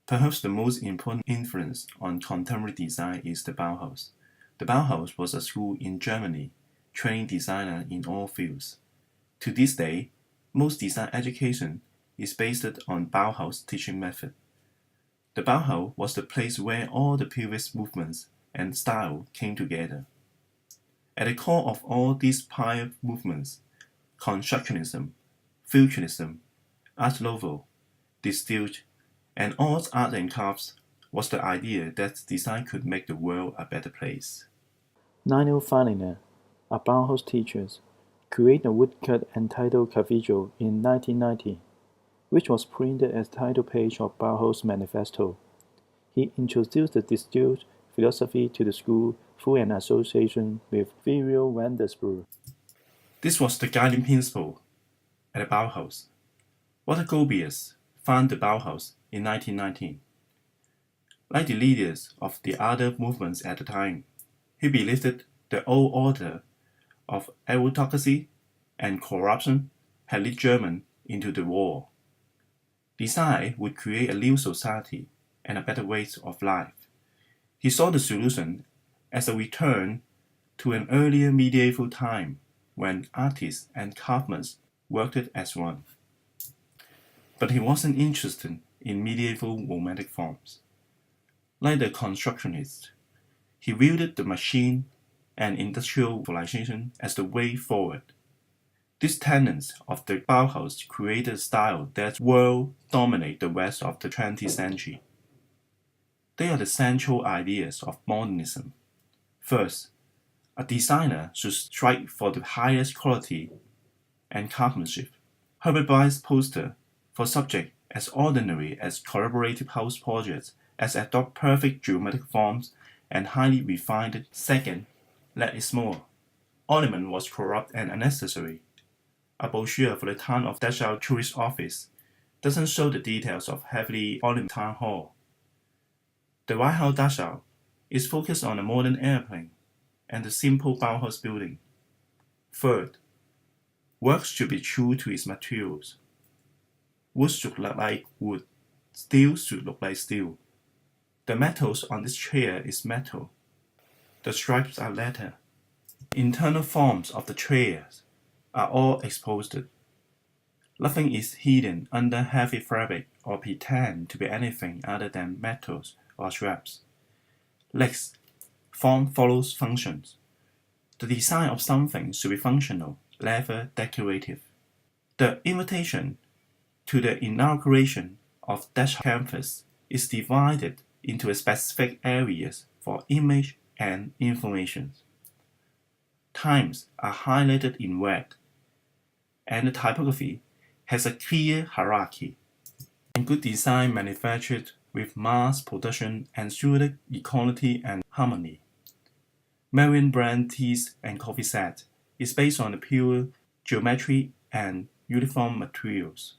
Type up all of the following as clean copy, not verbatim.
Perhaps the most important influence on contemporary design is the Bauhaus. The Bauhaus was a school in Germany, training designers in all fields. To this day, most design education is based on Bauhaus teaching method. The Bauhaus was the place where all the previous movements and style came together. At the core of all these prior movements, constructionism, futurism, art nouveau, distilled, and all art and crafts was the idea that design could make the world a better place. Nino Farina, a Bauhaus teacher, created a woodcut entitled Cathedral in 1990, which was printed as the title page of Bauhaus Manifesto. He introduced the distilled philosophy to the school through an association with Theo van der Spur. This was the guiding principle at the Bauhaus. Walter Gropius founded the Bauhaus in 1919. Like the leaders of the other movements at the time, he believed that the old order of aristocracy and corruption had led Germany into the war. Design would create a new society and a better way of life. He saw the solution as a return to an earlier medieval time when artists and craftsmen worked as one. But he wasn't interested in medieval romantic forms. Like the constructionists, he viewed the machine and industrialization as the way forward. These tenets of the Bauhaus created a style that will dominate the rest of the 20th century. They are the central ideas of modernism. First, a designer should strive for the highest quality and craftsmanship. Herbert Bly's poster for subjects as ordinary as collaborative house projects as adopt perfect geometric forms and highly refined. Second, less is more. Ornament was corrupt and unnecessary. A brochure for the town of Dachau tourist office doesn't show the details of heavily ornamented town hall. The White House Dachau is focused on a modern airplane and the simple Bauhaus building. Third, work should be true to its materials. Wood should look like wood. Steel should look like steel. The metals on this chair is metal. The stripes are leather. Internal forms of the chairs are all exposed. Nothing is hidden under heavy fabric or pretend to be anything other than metals or straps. Legs, form follows functions. The design of something should be functional, never decorative. The invitation to the inauguration of Dachau campus is divided into specific areas for image and information. Times are highlighted in red, and the typography has a clear hierarchy. And good design manufactured with mass production ensured equality and harmony. Marion brand teas and coffee set is based on the pure geometry and uniform materials.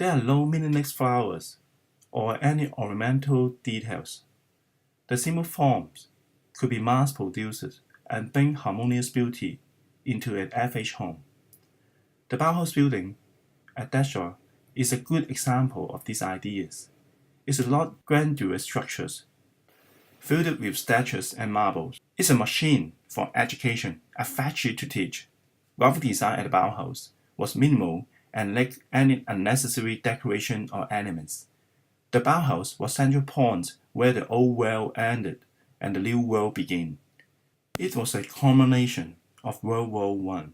There are no meaningless flowers or any ornamental details. The simple forms could be mass-produced and bring harmonious beauty into an average home. The Bauhaus building at Dachau is a good example of these ideas. It's a lot grandiose structures filled with statues and marbles. It's a machine for education, a factory to teach. Graphic design at the Bauhaus was minimal and lacked any unnecessary decoration or elements. The Bauhaus was central point where the old world ended and the new world began. It was a culmination of World War I,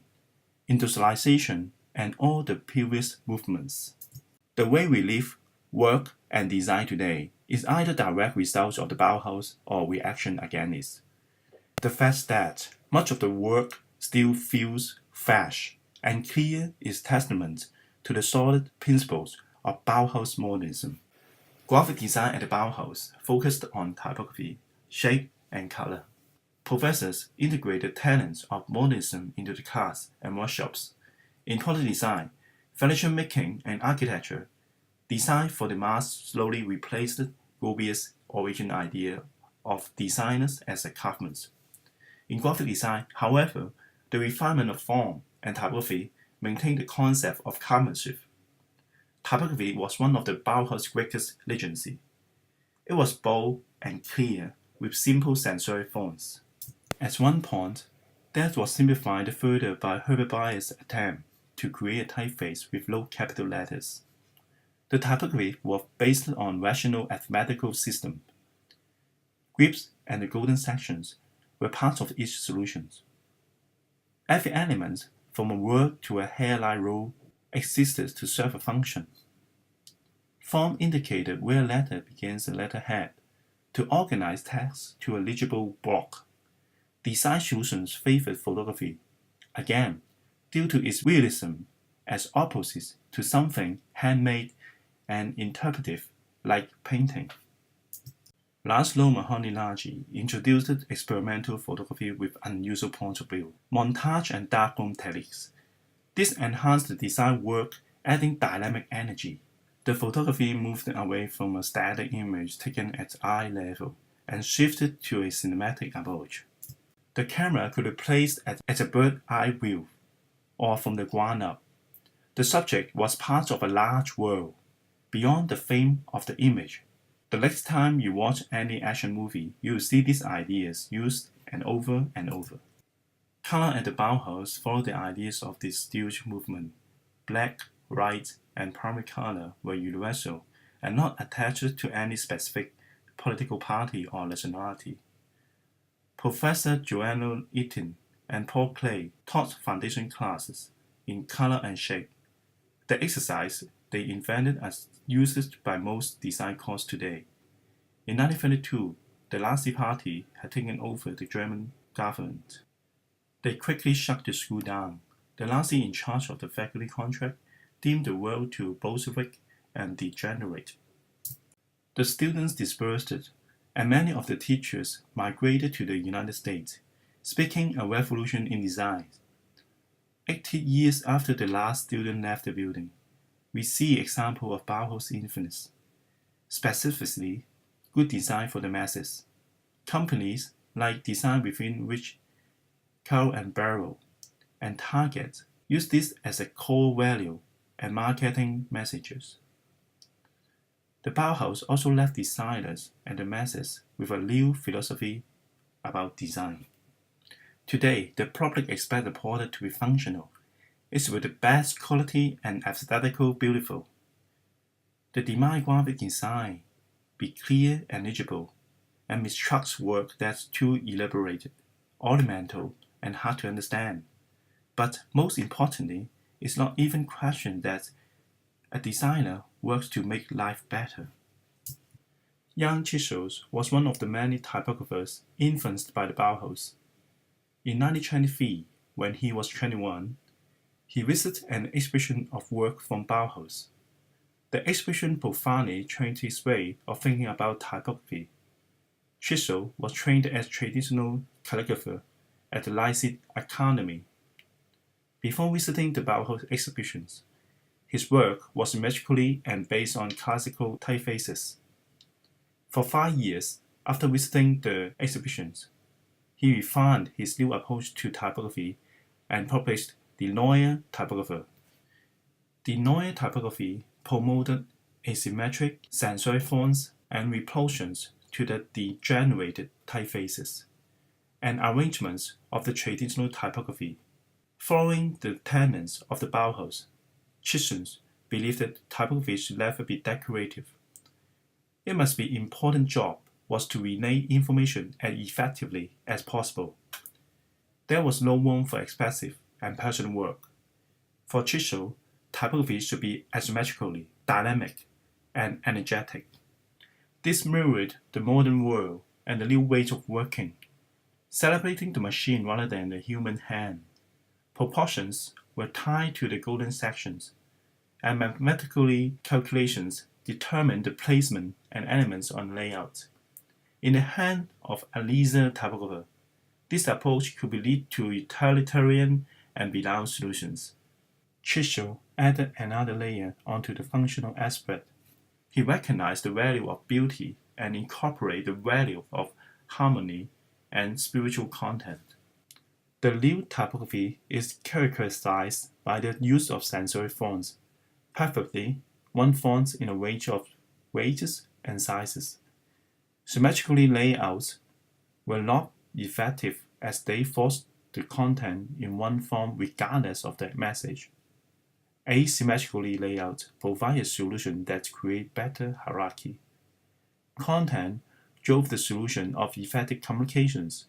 industrialization, and all the previous movements. The way we live, work, and design today is either direct result of the Bauhaus or reaction against it. The fact that much of the work still feels fresh and clear is testament to the solid principles of Bauhaus modernism. Graphic design at the Bauhaus focused on typography, shape, and color. Professors integrated tenets of modernism into the class and workshops. In quality design, furniture making, and architecture, design for the mass slowly replaced Gropius' original idea of designers as a craftsmen. In graphic design, however, the refinement of form and typography maintained the concept of craftsmanship. Typography was one of the Bauhaus' greatest legacy. It was bold and clear, with simple sans-serif fonts. At one point, that was simplified further by Herbert Bayer's attempt to create a typeface with low capital letters. The typography was based on rational arithmetical system. Grips and the golden sections were part of each solution. Every element, from a word to a hairline rule, existed to serve a function. Form indicated where a letter begins and letterhead, to organize text to a legible block. Design solutions favored photography, again, due to its realism as opposite to something handmade and interpretive like painting. Laszlo Mahoney introduced experimental photography with unusual point of view, montage and darkroom techniques. This enhanced the design work, adding dynamic energy. The photography moved away from a static image taken at eye level and shifted to a cinematic approach. The camera could be placed at a bird-eye view or from the ground up. The subject was part of a large world, beyond the frame of the image. The next time you watch any action movie, you will see these ideas used and over and over. Color at the Bauhaus followed the ideas of this stillage movement. Black, white, and primary color were universal and not attached to any specific political party or nationality. Professor Joanna Eaton and Paul Clay taught foundation classes in color and shape. The exercise they invented as used by most design courses today. In 1932, the Nazi Party had taken over the German government. They quickly shut the school down. The Nazi in charge of the faculty contract deemed the world too Bolshevik and degenerate. The students dispersed, and many of the teachers migrated to the United States, sparking a revolution in design. 80 years after the last student left the building, we see examples of Bauhaus influence. Specifically, good design for the masses. Companies like Design Within Reach, Carroll and Barrow, and Target use this as a core value and marketing messages. The Bauhaus also left designers and the masses with a new philosophy about design. Today, the public expects the product to be functional. It's with the best quality and aesthetically beautiful. The demand graphic design be clear and legible, and mistrusts work that's too elaborated, ornamental, and hard to understand. But most importantly, it's not even question that a designer works to make life better. Jan Chichels was one of the many typographers influenced by the Bauhaus. In 1923, when he was 21, he visited an exhibition of work from Bauhaus. The exhibition profoundly changed his way of thinking about typography. Chichels was trained as traditional calligrapher at the Leipzig Academy. Before visiting the Bauhaus exhibitions, his work was magically and based on classical typefaces. For 5 years after visiting the exhibitions, he refined his new approach to typography and published The Neue Typographer. The Neue Typography promoted asymmetric sans-serif fonts and repulsions to the degenerated typefaces and arrangements of the traditional typography. Following the tenets of the Bauhaus, Chichels believed that typography should never be decorative. It must be important job was to relay information as effectively as possible. There was no room for expressive and personal work. For Chichels, typography should be asymmetrically dynamic and energetic. This mirrored the modern world and the new ways of working, celebrating the machine rather than the human hand. Proportions were tied to the golden sections, and mathematically calculations determined the placement and elements on layout. In the hand of a laser typographer, this approach could lead to utilitarian and benign solutions. Chichels added another layer onto the functional aspect. He recognized the value of beauty and incorporated the value of harmony and spiritual content. The new typography is characterized by the use of sans-serif fonts, preferably one fonts in a range of weights and sizes. Symmetrically layouts were not effective as they forced the content in one form regardless of the message. Asymmetrically layout provide a solution that create better hierarchy. Content drove the solution of effective communications,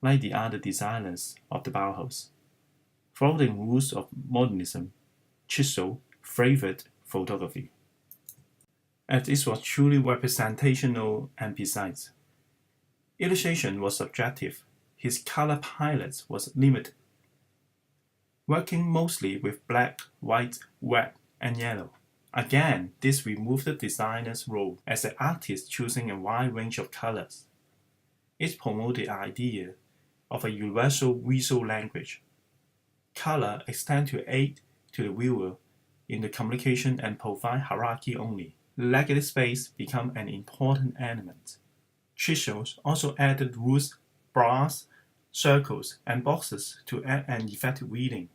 like the other designers of the Bauhaus. Following rules of modernism, Chisholm favored photography, as it was truly representational and precise. Illustration was subjective. His color palette was limited, working mostly with black, white, red, and yellow. Again, this removed the designer's role as an artist choosing a wide range of colors. It promoted the idea of a universal visual language. Color extends to aid to the viewer in the communication and provide hierarchy only. Legacy space became an important element. Chisholm also added roots, bars, circles, and boxes to add an effective reading.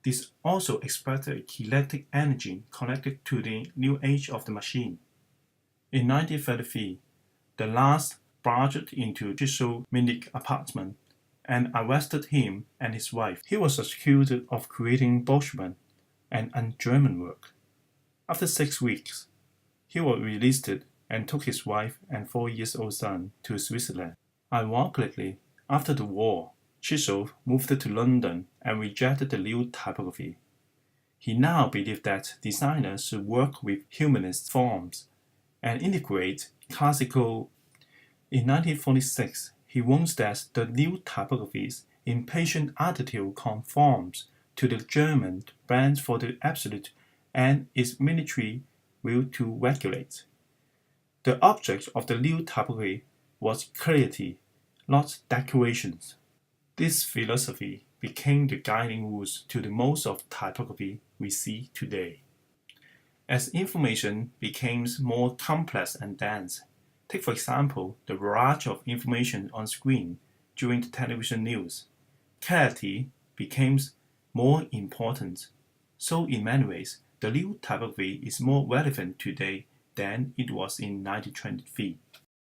This also expressed a kinetic energy connected to the new age of the machine. In 1933, the last barged into Chisholm's Munich apartment and arrested him and his wife. He was accused of creating Bolshevik and un-German work. After 6 weeks, he was released and took his wife and 4-year-old son to Switzerland. Ironically, after the war, Chisholm moved to London and rejected the new typography. He now believed that designers should work with humanist forms and integrate classical. In 1946, he warns that the new typography's impatient attitude conforms to the German bent for the absolute and its military will to regulate. The object of the new typography was clarity, not decorations. This philosophy became the guiding rules to the most of typography we see today. As information became more complex and dense, take for example the barrage of information on screen during the television news, clarity became more important. So in many ways, the new typography is more relevant today than it was in 1923.